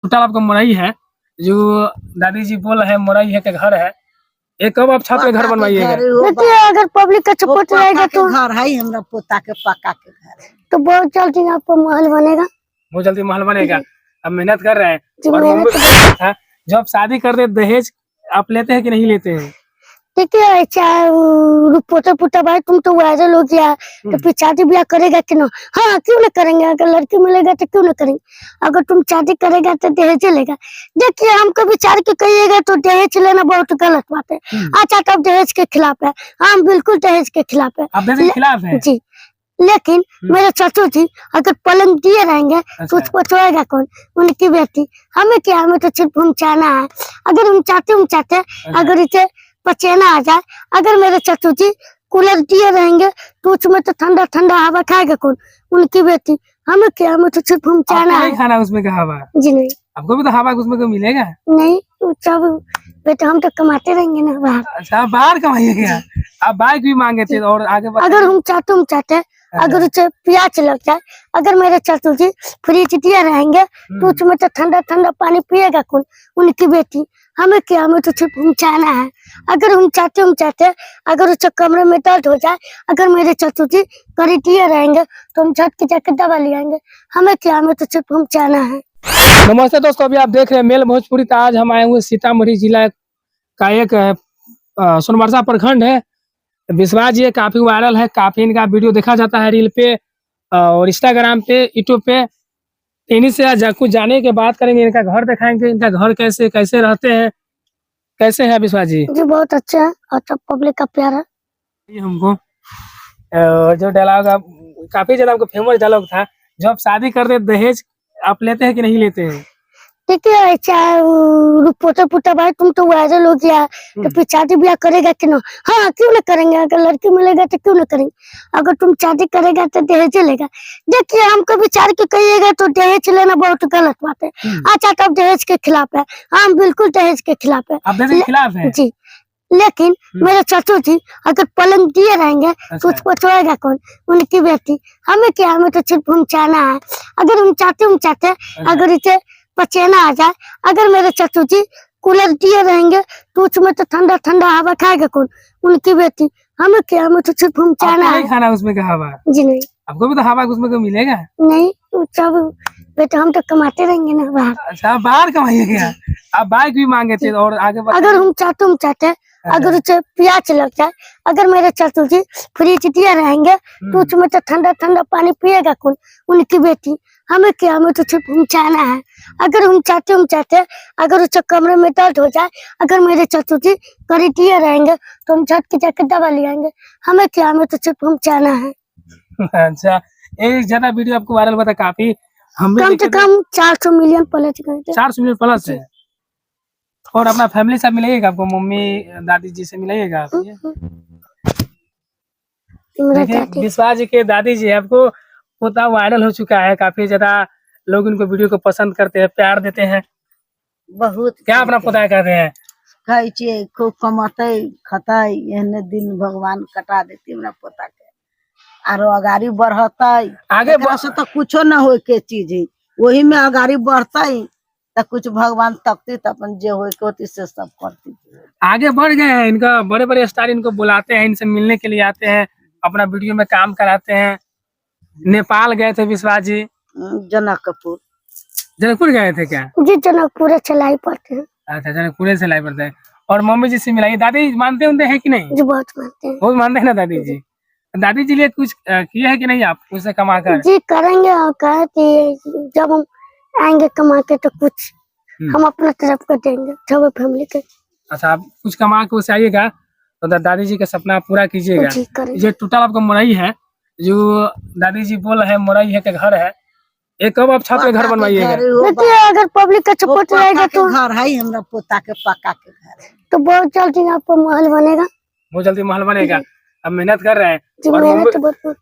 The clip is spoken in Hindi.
टोटल आपको मोरई है जो दादी जी बोल रहे हैं मोरई है के घर है। ये कब आप छत पे घर बनवाइएगा? देखिए अगर पब्लिक का सपोर्ट रहेगा तो घर है हमरा पोता के पक्का के घर है। तो बहुत जल्दी आपको महल बनेगा। बहुत जल्दी महल बनेगा। अब मेहनत कर रहे हैं। जी, और मेहनत मम्मी था जब शादी कर दे दहेज आप लेते हैं कि नहीं लेते हैं? देखिए चाहे पोता पोता भाई तुम तो वायरल हो गया तो फिर शादी ब्याह करेगा कि ना? हाँ क्यों ना करेंगे, अगर लड़की मिलेगा तो क्यों ना करेंगे। अगर तुम शादी करेगा तो दहेज लेगा। देखिए हमको विचार के कहिएगा तो दहेज लेना बहुत गलत बात है। अच्छा तब दहेज के खिलाफ है, हम बिल्कुल दहेज के खिलाफ है। आप दहेज के खिलाफ है? जी, लेकिन मेरे चाचू जी अगर पलंग दिए रहेंगे तो उसको छोड़ेगा कौन? उनकी बेटी। हमें क्या, हमें तो सिर्फ घुमचाना है। अगर हम चाहते अगर इसे पचेना आ जाए, अगर मेरे चाचू जी कूलर दिए रहेंगे तो उसमें तो ठंडा ठंडा हवा खाएगा कौन? उनकी बेटी। हमें क्या, हमें तो सिर्फ घुमचाना है। खाना उसमें का हवा? जी नहीं, आपको भी तो हवा उसमें को मिलेगा नहीं सब बेटा हम तो कमाते रहेंगे ना बाहर। अच्छा आप बाहर कमाइएगा। आप बाइक भी मांगे थे और आगे अगर हम चाहते अगर उसे प्यास लग जाए, अगर मेरे चाचू जी फ्रिज दिए रहेंगे तो उसमें तो ठंडा ठंडा पानी पिएगा कौन? उनकी बेटी। हमें क्या, हमें तो सिर्फ घुमचाना है। अगर हम चाहते अगर उसे कमरे में दर्द हो जाए, अगर मेरे चाचू जी करी दिए रहेंगे तो हम छत के जाकर दवा ले आएंगे। हमें क्या, हमें तो सिर्फ घुमचाना है। नमस्ते दोस्तों, अभी आप देख रहे हैं मेल भोजपुरी। तो आज हम आए हुए सीतामढ़ी जिला का एक सोनबरसा प्रखंड है। विश्वास जी काफी वायरल है, काफी इनका वीडियो देखा जाता है रील पे और इंस्टाग्राम पे, यूट्यूब पे। इन्हीं से आज कुछ जाने के बात करेंगे, इनका घर दिखाएंगे, इनका घर कैसे कैसे रहते हैं, कैसे है विश्वास जी? जी बहुत अच्छा है और सब पब्लिक का प्यार है। ये हमको जो डायलॉग काफी ज्यादा हमको फेमस डायलॉग था, जो आप शादी कर दे दहेज आप लेते हैं कि नहीं लेते हैं? देखिए चाहे पोता पोता भाई तुम तो वायरल हो गया तो फिर शादी ब्याह करेगा कि ना? हाँ क्यों ना करेंगे, अगर लड़की मिलेगा तो क्यों ना करेंगे। अगर तुम शादी करेगा तो दहेज लेगा। देखिए हमको विचार के कहिएगा तो दहेज लेना बहुत गलत बात है। अच्छा तब दहेज के खिलाफ है, हम बिल्कुल दहेज के खिलाफ है। आप दहेज के खिलाफ है? जी, लेकिन मेरे चाचू जी अगर पलंग दिए रहेंगे तो उसको छोड़ेगा कौन? उनकी बेटी। हमें क्या, हमें तो सिर्फ घुमचाना है। अगर हम चाहते अगर इसे पचेना आ जाए, अगर मेरे चाचू जी कूलर दिए रहेंगे तो उसमें तो ठंडा ठंडा हवा खाएगा कौन? उनकी बेटी। हमें क्या, हमें तो सिर्फ घुमचाना है। खाना उसमें का हवा? जी नहीं, आपको भी तो हवा उसमें को मिलेगा। नहीं सब बेटा हम तो कमाते रहेंगे ना बाहर। अच्छा आप बाहर कमाइएगा। आप बाइक भी मांगे थे और आगे अगर हम चाहते अगर उसे प्यास लग जाए, अगर मेरे चाचू जी फ्रिज दिए रहेंगे तो उसमें तो ठंडा ठंडा पानी पिएगा कौन? उनकी बेटी। हमें क्या, हमें तो सिर्फ घुमचाना है। अगर हम चाहते अगर उसे कमरे में दर्द हो जाए, अगर मेरे चाचू जी करी दिए रहेंगे तो हम छत के जाकर दवा ले आएंगे। हमें क्या, हमें तो सिर्फ घुमचाना है। अच्छा एक ज्यादा वीडियो आपको वायरल हुआ था काफी, हम भी कम से कम 400 मिलियन प्लस गए थे। 400 मिलियन प्लस है। और अपना फैमिली से मिलाइएगा, आपको मम्मी दादी जी से मिलाइएगा। देखिए विश्वास जी के दादी जी आपको पोता वायरल हो चुका है, काफी ज्यादा लोग इनको वीडियो को पसंद करते हैं, प्यार देते हैं। बहुत क्या अपना पोता कर रहे हैं? खाई छे खूब कमाते खताई, एहने दिन भगवान कटा देती हमरा पोता के। आरो अगाड़ी बढ़ता आगे से तो कुछो न हो के चीज है, वही में अगाड़ी बढ़ता तो कुछ भगवान तकती तो अपन जे हो के होती से सब करती। आगे बढ़ गए हैं, इनका बड़े बड़े स्टार इनको बुलाते हैं, इनसे मिलने के लिए आते हैं, अपना वीडियो में काम कराते हैं। नेपाल गए थे विश्वास जी? जनकपुर। जनकपुर गए थे क्या? जी जनकपुर चलाई पड़ते हैं। अच्छा जनकपुर से लाई पड़ते हैं। और मम्मी जी से मिलाइए। दादी मानते हैं कि नहीं? जी बहुत मानते हैं। बहुत मानते हैं ना दादी जी? दादी जी लिए कुछ किया है कि नहीं आप उससे कमा कर? जी करेंगे और कहे कि जब हम आएंगे कमा के तो कुछ हम अपना तरफ कर देंगे सब फैमिली के। अच्छा आप कुछ कमा के उसे आइएगा तो दादी जी का सपना पूरा कीजिएगा। जी करेंगे। ये टोटल आपको मोरई है जो दादी जी बोल रहे हैं मोरई है के घर है। ये कब आप छत पे घर बनवाइएगा? देखिए अगर पब्लिक का सपोर्ट रहेगा तो घर है हमरा पोता के पक्का के घर है। तो बहुत जल्दी आपको महल बनेगा। बहुत जल्दी महल बनेगा। अब मेहनत कर रहे हैं। जी और मेहनत तो बहुत